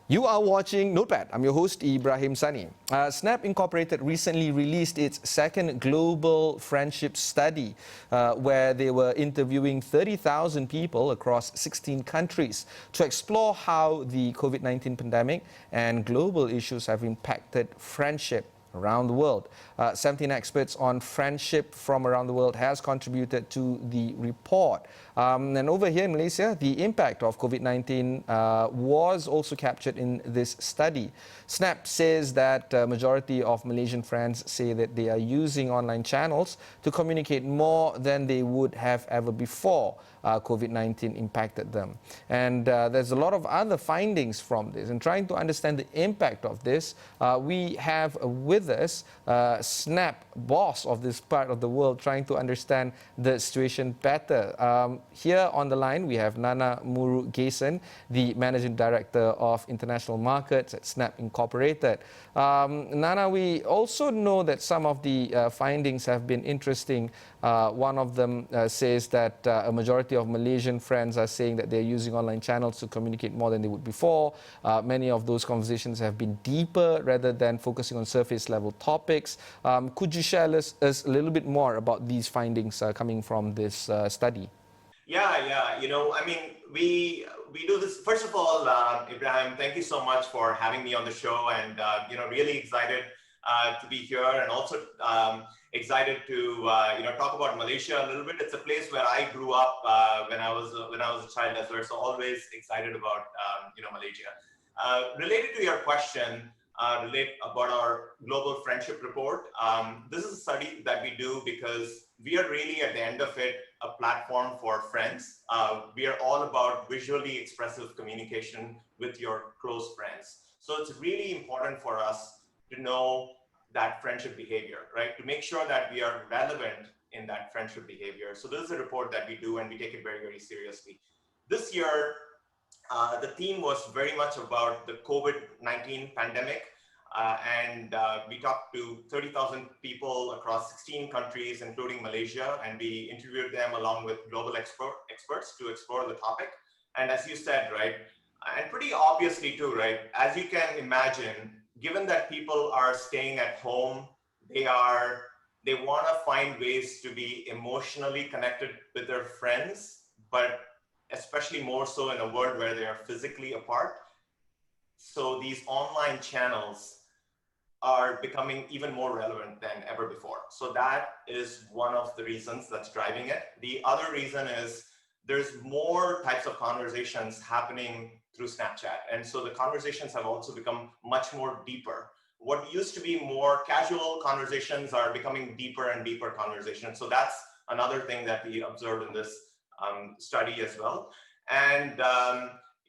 You are watching Notepad. I'm your host, Ibrahim Sani. Snap Incorporated recently released its second global friendship study, where they were interviewing 30,000 people across 16 countries to explore how the COVID-19 pandemic and global issues have impacted friendship around the world. 17 experts on friendship from around the world has contributed to the report. And over here in Malaysia, the impact of COVID-19 was also captured in this study. Snap says that majority of Malaysian friends say that they are using online channels to communicate more than they would have ever before COVID-19 impacted them. And there's a lot of other findings from this. And trying to understand the impact of this, we have with us Snap, boss of this part of the world, trying to understand the situation better. Here on the line, we have Nana Murugesan, the Managing Director of International Markets at Snap Incorporated. Nana, we also know that some of the findings have been interesting. One of them says that a majority of Malaysian friends are saying that they're using online channels to communicate more than they would before. Many of those conversations have been deeper rather than focusing on surface level topics. Could you share us a little bit more about these findings coming from this study? Yeah. We do this. First of all, Ibrahim, thank you so much for having me on the show, and really excited to be here, and also excited to talk about Malaysia a little bit. It's a place where I grew up when I was a child as well, so always excited about Malaysia. Related to your question, about our global friendship report. This is a study that we do because we are really, at the end of it, a platform for friends. We are all about visually expressive communication with your close friends. So it's really important for us to know that friendship behavior, right? To make sure that we are relevant in that friendship behavior. So this is a report that we do, and we take it very, very seriously. This year, the theme was very much about the COVID-19 pandemic, and we talked to 30,000 people across 16 countries, including Malaysia, and we interviewed them along with global experts to explore the topic. And as you said, right, and pretty obviously too, right, as you can imagine, given that people are staying at home, they want to find ways to be emotionally connected with their friends, but especially more so in a world where they are physically apart. So these online channels are becoming even more relevant than ever before. So that is one of the reasons that's driving it. The other reason is there's more types of conversations happening through Snapchat. And so the conversations have also become much more deeper. What used to be more casual conversations are becoming deeper and deeper conversations. So that's another thing that we observed in this study as well. And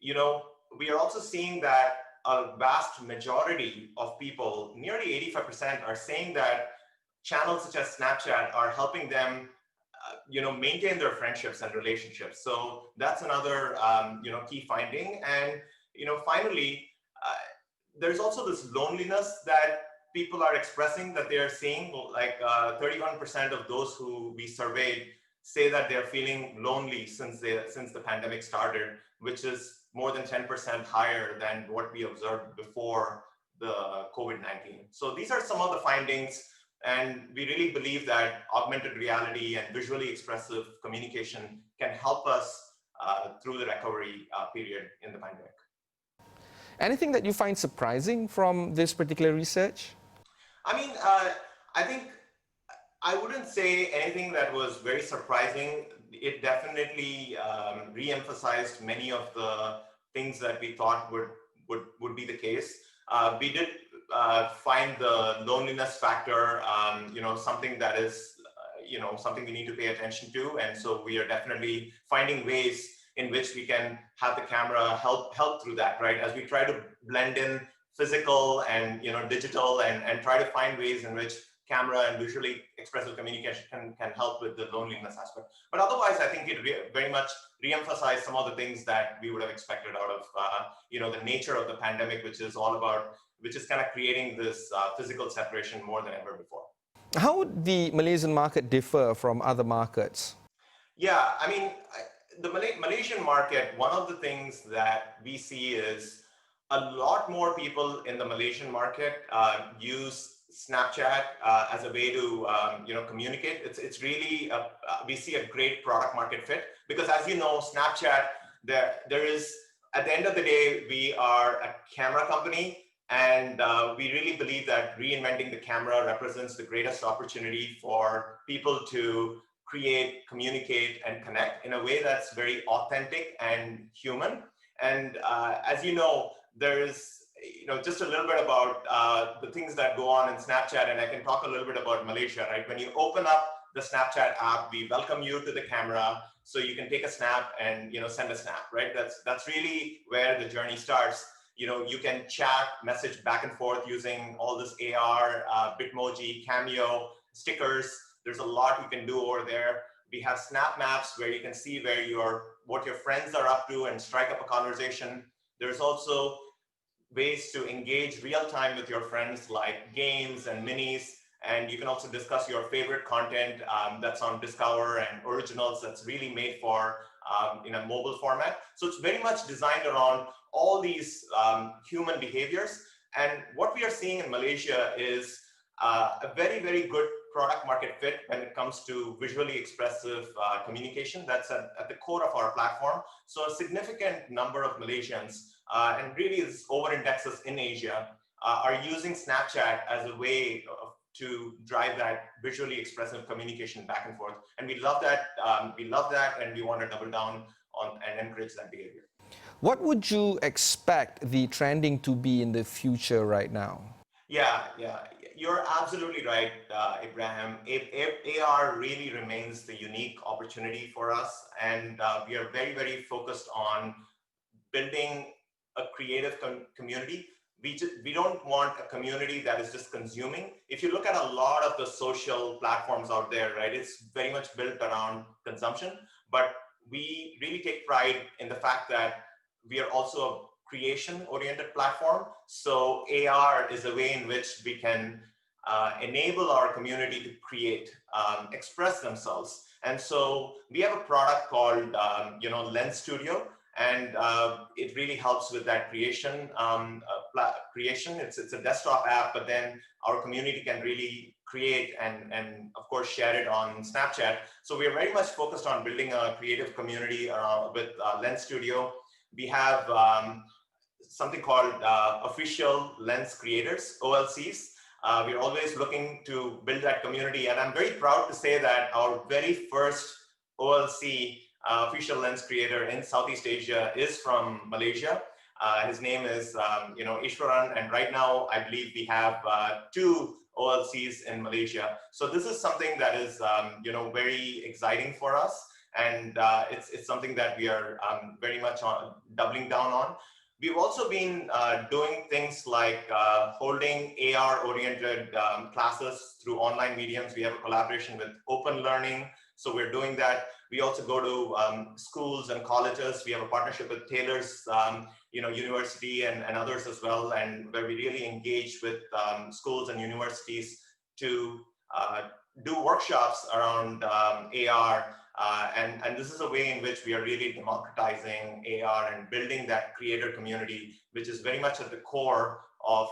we are also seeing that a vast majority of people, nearly 85%, are saying that channels such as Snapchat are helping them maintain their friendships and relationships. So that's another key finding. And finally, there's also this loneliness that people are expressing, that they are seeing. Like 31% of those who we surveyed say that they're feeling lonely since the pandemic started, which is more than 10% higher than what we observed before the COVID-19. So these are some of the findings, and we really believe that augmented reality and visually expressive communication can help us through the recovery period in the pandemic. Anything that you find surprising from this particular research? I think I wouldn't say anything that was very surprising. It definitely re-emphasized many of the things that we thought would be the case. We did find the loneliness factor, something that is, something we need to pay attention to. And so we are definitely finding ways in which we can have the camera help through that, right? As we try to blend in physical and digital, and try to find ways in which camera and visually expressive communication can help with the loneliness aspect. But otherwise, I think it very much re-emphasized some of the things that we would have expected out of the nature of the pandemic, which is kind of creating this physical separation more than ever before. How would the Malaysian market differ from other markets? Yeah, the Malaysian market, one of the things that we see is a lot more people in the Malaysian market use Snapchat as a way to communicate. It's really we see a great product market fit, because as you know, Snapchat, there is, at the end of the day, we are a camera company, and we really believe that reinventing the camera represents the greatest opportunity for people to create, communicate, and connect in a way that's very authentic and human. And as you know, there is just a little bit about the things that go on in Snapchat, and I can talk a little bit about Malaysia, right? When you open up the Snapchat app, we welcome you to the camera, so you can take a snap and send a snap, right? That's really where the journey starts. You can chat, message back and forth using all this AR, Bitmoji, Cameo, stickers. There's a lot you can do over there. We have snap maps where you can see what your friends are up to and strike up a conversation. There's also ways to engage real time with your friends, like games and minis. And you can also discuss your favorite content that's on Discover, and originals that's really made for in a mobile format. So it's very much designed around all these human behaviors. And what we are seeing in Malaysia is a very, very good product market fit when it comes to visually expressive communication. That's at the core of our platform. So a significant number of Malaysians, and really is over indexes in Asia, are using Snapchat as a way to drive that visually expressive communication back and forth. And we love that, and we want to double down on and encourage that behavior. What would you expect the trending to be in the future right now? Yeah, you're absolutely right, Ibrahim. AR really remains the unique opportunity for us, and we are very, very focused on building a creative community. We don't want a community that is just consuming. If you look at a lot of the social platforms out there, right, it's very much built around consumption, but we really take pride in the fact that we are also a creation-oriented platform. So AR is a way in which we can enable our community to create, express themselves. And so we have a product called Lens Studio, and it really helps with that creation. It's a desktop app, but then our community can really create and of course share it on Snapchat. So we are very much focused on building a creative community with Lens Studio. We have something called Official Lens Creators, OLCs. We're always looking to build that community, and I'm very proud to say that our very first OLC official lens creator in Southeast Asia is from Malaysia. His name is Ishwaran, and right now I believe we have 2 OLCs in Malaysia. So this is something that is very exciting for us, and it's something that we are very much doubling down on. We've also been doing things like holding AR-oriented classes through online mediums. We have a collaboration with Open Learning, so we're doing that. We also go to schools and colleges. We have a partnership with Taylor's University and others as well, and where we really engage with schools and universities to do workshops around AR. And this is a way in which we are really democratizing AR and building that creator community, which is very much at the core of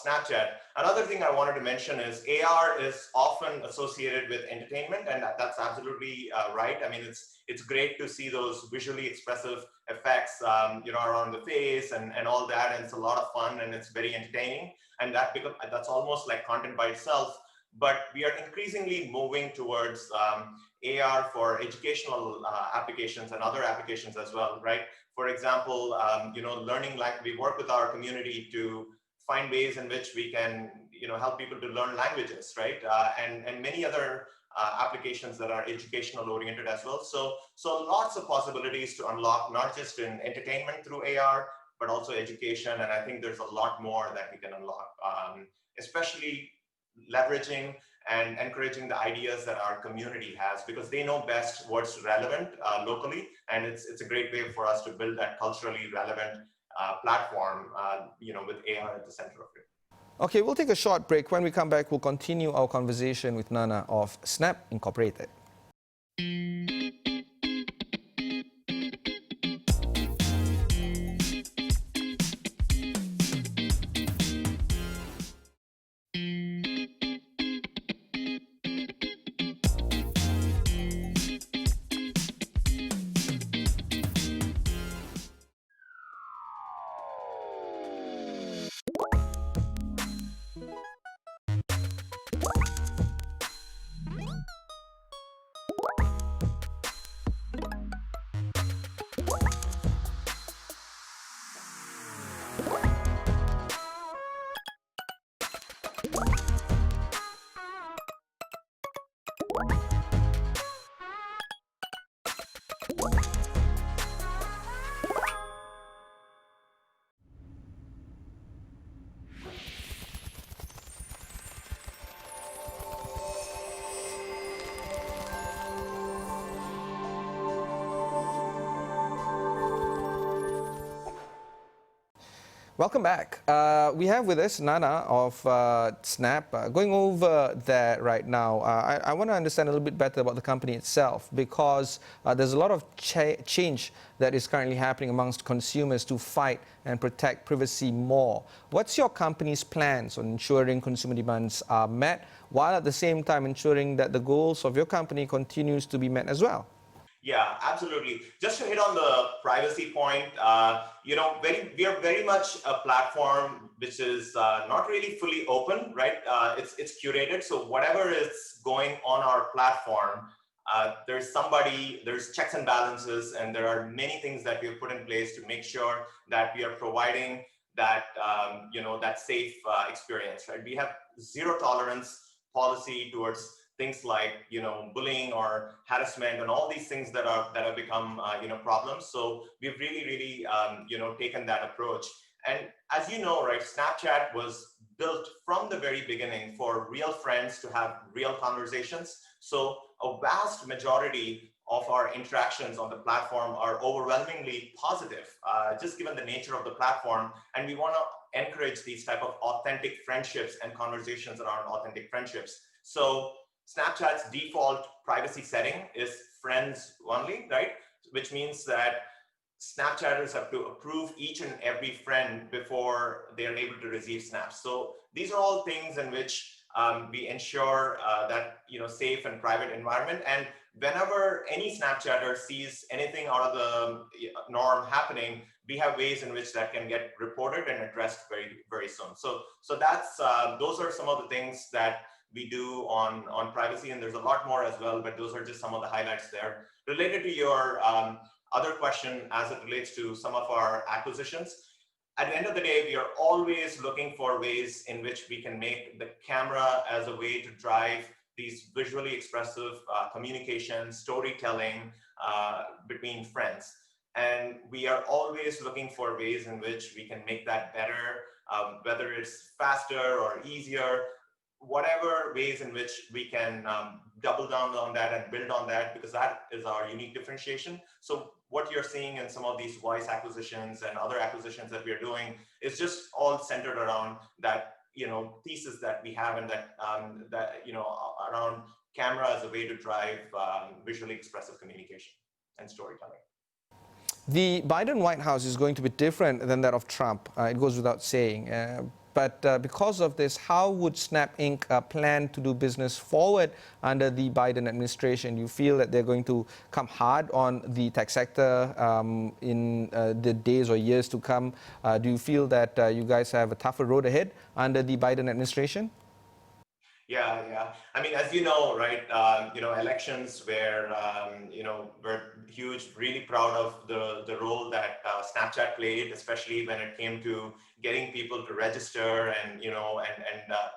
Snapchat. Another thing I wanted to mention is AR is often associated with entertainment, and that's absolutely right. I mean, it's great to see those visually expressive effects, around the face and all that, and it's a lot of fun and it's very entertaining, and that's almost like content by itself. But we are increasingly moving towards AR for educational applications and other applications as well, right? For example, learning, like we work with our community to find ways in which we can, help people to learn languages, right? And many other applications that are educational oriented as well. So lots of possibilities to unlock, not just in entertainment through AR, but also education. And I think there's a lot more that we can unlock, especially leveraging and encouraging the ideas that our community has, because they know best what's relevant locally, and it's a great way for us to build that culturally relevant platform, with AR at the center of it. Okay, we'll take a short break. When we come back, we'll continue our conversation with Nana of Snap Incorporated. Welcome back. We have with us Nana of Snap. Going over there right now, I want to understand a little bit better about the company itself, because there's a lot of change that is currently happening amongst consumers to fight and protect privacy more. What's your company's plans on ensuring consumer demands are met, while at the same time ensuring that the goals of your company continues to be met as well? Yeah, absolutely. Just to hit on the privacy point, we are very much a platform which is not really fully open, right? It's curated. So whatever is going on our platform, there's checks and balances, and there are many things that we have put in place to make sure that we are providing that, that safe experience, right? We have zero tolerance policy towards things like bullying or harassment and all these things that have become problems. So we've really taken that approach. And as you know, right, Snapchat was built from the very beginning for real friends to have real conversations. So a vast majority of our interactions on the platform are overwhelmingly positive, just given the nature of the platform. And we want to encourage these type of authentic friendships and conversations around authentic friendships. So Snapchat's default privacy setting is friends only, right? Which means that Snapchatters have to approve each and every friend before they are able to receive snaps. So these are all things in which we ensure that safe and private environment. And whenever any Snapchatter sees anything out of the norm happening, we have ways in which that can get reported and addressed very soon. So that's those are some of the things that we do on privacy, and there's a lot more as well, but those are just some of the highlights there. Related to your other question as it relates to some of our acquisitions, at the end of the day, we are always looking for ways in which we can make the camera as a way to drive these visually expressive communication, storytelling between friends. And we are always looking for ways in which we can make that better, whether it's faster or easier, whatever ways in which we can double down on that and build on that, because that is our unique differentiation. So what you're seeing in some of these voice acquisitions and other acquisitions that we are doing is just all centered around that thesis that we have, and that around camera as a way to drive visually expressive communication and storytelling. The Biden White House is going to be different than that of Trump. It goes without saying. But because of this, how would Snap Inc. Plan to do business forward under the Biden administration? You feel that they're going to come hard on the tech sector in the days or years to come? Do you feel that you guys have a tougher road ahead under the Biden administration? Yeah. I mean, as you know, right, elections were, were huge, really proud of the role that Snapchat played, especially when it came to getting people to register and,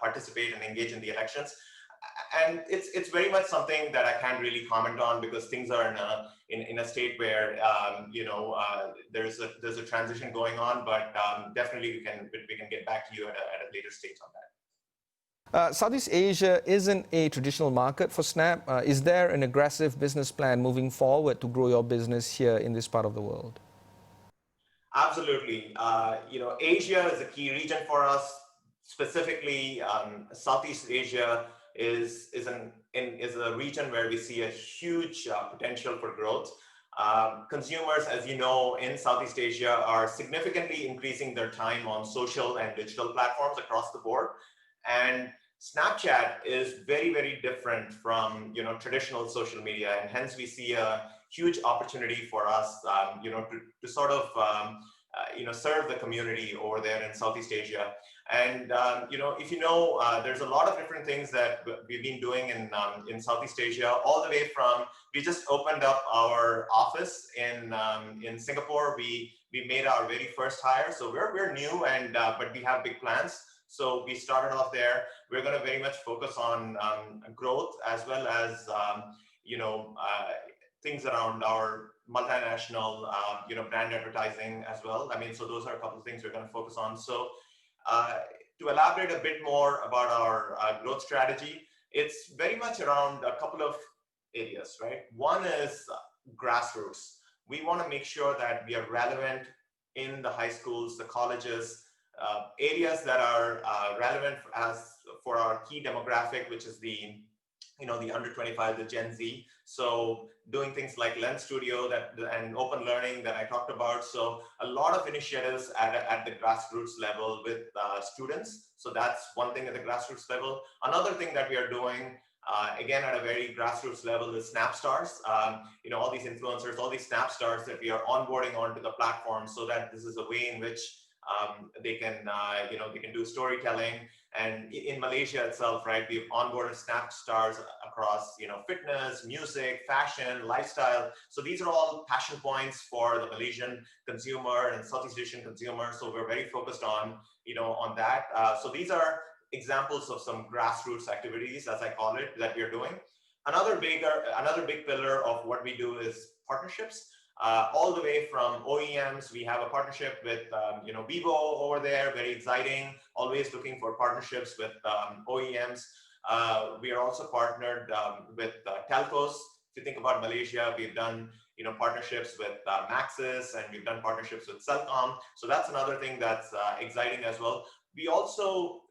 participate and engage in the elections. And it's very much something that I can't really comment on, because things are in a state where, there's a transition going on, but definitely we can get back to you at a later stage on that. Southeast Asia isn't a traditional market for Snap. Is there an aggressive business plan moving forward to grow your business here in this part of the world? Absolutely. Asia is a key region for us. Specifically, Southeast Asia is a region where we see a huge potential for growth. Consumers, as you know, in Southeast Asia are significantly increasing their time on social and digital platforms across the board. And Snapchat is very different from traditional social media, and hence we see a huge opportunity for us to sort of serve the community over there in Southeast Asia. And if there's a lot of different things that we've been doing in Southeast Asia, all the way from, we just opened up our office in Singapore. We made our very first hire, so we're new, and but we have big plans. So we started off there. We're going to very much focus on growth, as well as things around our multinational brand advertising as well. I mean, so those are a couple of things we're going to focus on. So to elaborate a bit more about our growth strategy, it's very much around a couple of areas, right? One is grassroots. We want to make sure that we are relevant in the high schools, the colleges, areas that are relevant for our key demographic, which is the the under 25, the Gen Z. So doing things like Lens Studio and open learning that I talked about. So a lot of initiatives at the grassroots level with students. So that's one thing at the grassroots level. Another thing that we are doing again at a very grassroots level is Snap Stars. All these influencers, all these Snap Stars that we are onboarding onto the platform, so that this is a way in which they can do storytelling. And in Malaysia itself, right, we've onboarded Snap Stars across, fitness, music, fashion, lifestyle. So these are all passion points for the Malaysian consumer and Southeast Asian consumer. So we're very focused on, on that. So these are examples of some grassroots activities, as I call it, that we're doing. Another big pillar of what we do is partnerships. All the way from OEMs, we have a partnership with Vivo over there, very exciting, always looking for partnerships with OEMs. We are also partnered with telcos. If you think about Malaysia, we've done partnerships with Maxis, and we've done partnerships with Celcom. So that's another thing that's exciting as well. We also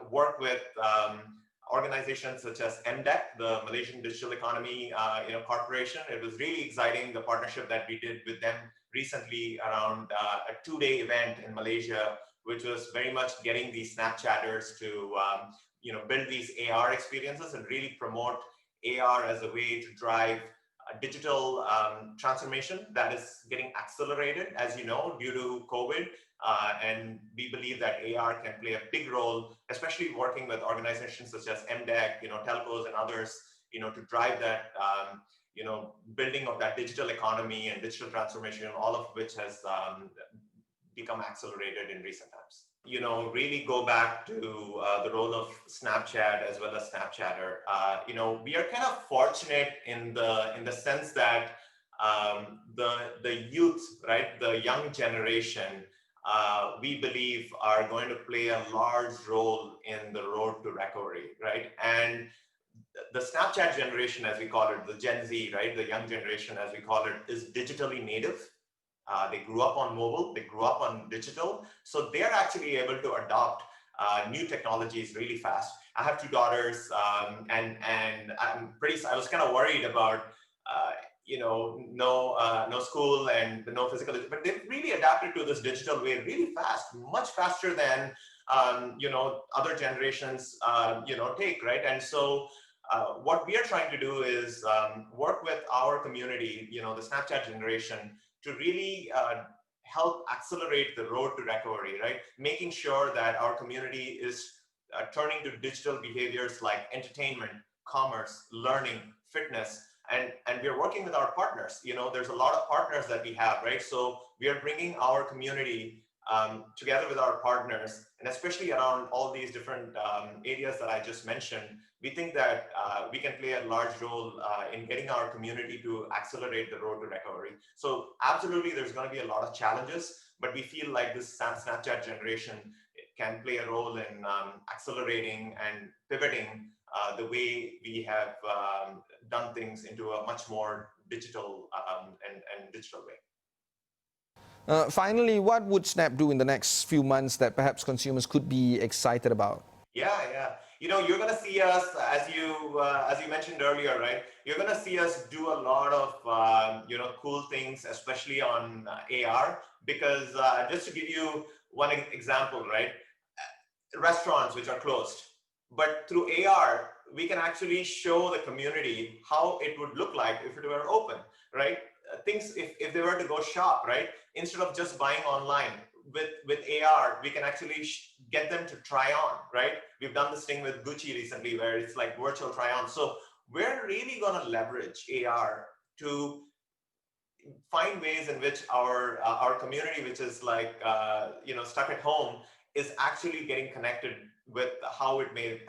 work with organizations such as MDEC, the Malaysian Digital Economy Corporation. It was really exciting, the partnership that we did with them recently around a 2-day event in Malaysia, which was very much getting these Snapchatters to build these AR experiences and really promote AR as a way to drive digital transformation that is getting accelerated, as you know, due to COVID. And we believe that AR can play a big role, especially working with organizations such as MDEC, telcos and others, to drive that, building of that digital economy and digital transformation, all of which has become accelerated in recent times. Really go back to the role of Snapchat as well as Snapchatter. We are kind of fortunate in the sense that the youth, right, the young generation, we believe are going to play a large role in the road to recovery, right? And the Snapchat generation, as we call it, the Gen Z, right, the young generation, as we call it, is digitally native. They grew up on mobile, they grew up on digital, so they're actually able to adopt new technologies really fast. I have 2 daughters, and I was kind of worried about no school and no physical, but they've really adapted to this digital way really fast, much faster than other generations take, right? And so what we are trying to do is work with our community, the Snapchat generation, to really help accelerate the road to recovery, right? Making sure that our community is turning to digital behaviors like entertainment, commerce, learning, fitness, and we are working with our partners. There's a lot of partners that we have, right? So we are bringing our community together with our partners, and especially around all these different areas that I just mentioned. We think that we can play a large role in getting our community to accelerate the road to recovery. So absolutely, there's going to be a lot of challenges, but we feel like this Snapchat generation can play a role in accelerating and pivoting the way we have done things into a much more digital and digital way. Finally, what would Snap do in the next few months that perhaps consumers could be excited about? Yeah. You're going to see us, as you mentioned earlier, right? You're going to see us do a lot of cool things, especially on AR, because just to give you one example, right? Restaurants which are closed, but through AR, we can actually show the community how it would look like if it were open, right? Things, if they were to go shop, right? Instead of just buying online, with AR, we can actually get them to try on, right? We've done this thing with Gucci recently where it's like virtual try on. So we're really going to leverage AR to find ways in which our community, which is like stuck at home, is actually getting connected with how it may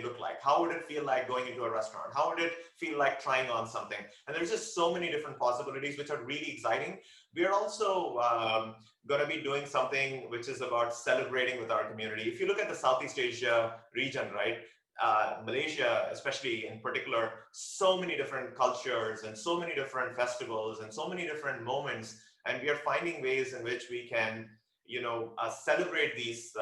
look like. How would it feel like going into a restaurant? How would it feel like trying on something? And there's just so many different possibilities which are really exciting. We are also going to be doing something which is about celebrating with our community. If you look at the Southeast Asia region, right? Malaysia, especially in particular, so many different cultures and so many different festivals and so many different moments. And we are finding ways in which we can celebrate these,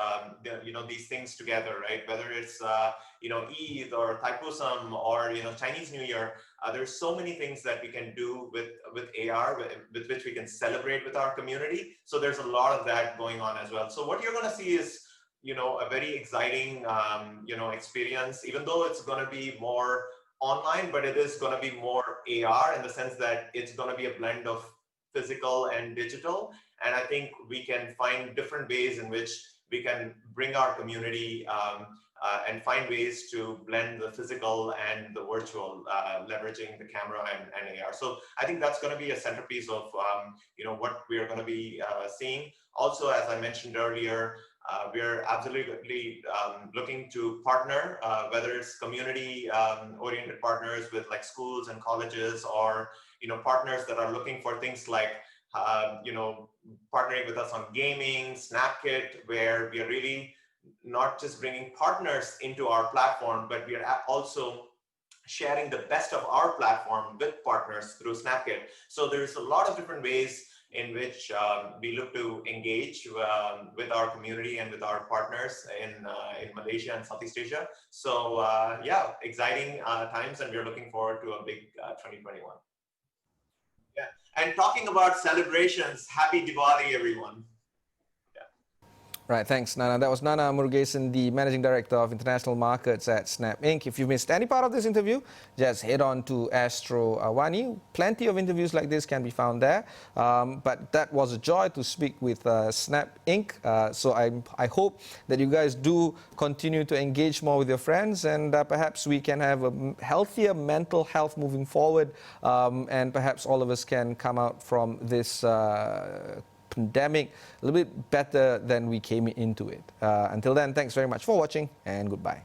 these things together, right? Whether it's, Eid or Thaipusam or, Chinese New Year, there's so many things that we can do with AR, with which we can celebrate with our community. So there's a lot of that going on as well. So what you're going to see is, a very exciting, experience, even though it's going to be more online, but it is going to be more AR in the sense that it's going to be a blend of physical and digital. And I think we can find different ways in which we can bring our community and find ways to blend the physical and the virtual, leveraging the camera and AR. So I think that's going to be a centerpiece of what we are going to be seeing. Also, as I mentioned earlier, we're absolutely looking to partner, whether it's community-oriented partners with like schools and colleges, or partners that are looking for things like partnering with us on gaming, SnapKit, where we are really not just bringing partners into our platform, but we are also sharing the best of our platform with partners through SnapKit. So there's a lot of different ways in which we look to engage with our community and with our partners in Malaysia and Southeast Asia. So yeah, exciting times, and we're looking forward to a big 2021. Yeah, and talking about celebrations, happy Diwali, everyone. Right, thanks, Nana. That was Nana Murugesan, the Managing Director of International Markets at Snap Inc. If you missed any part of this interview, just head on to Astro AWANI. Plenty of interviews like this can be found there. But that was a joy to speak with Snap Inc. So I hope that you guys do continue to engage more with your friends, and perhaps we can have a healthier mental health moving forward, and perhaps all of us can come out from this pandemic a little bit better than we came into it. Until then, thanks very much for watching, and goodbye.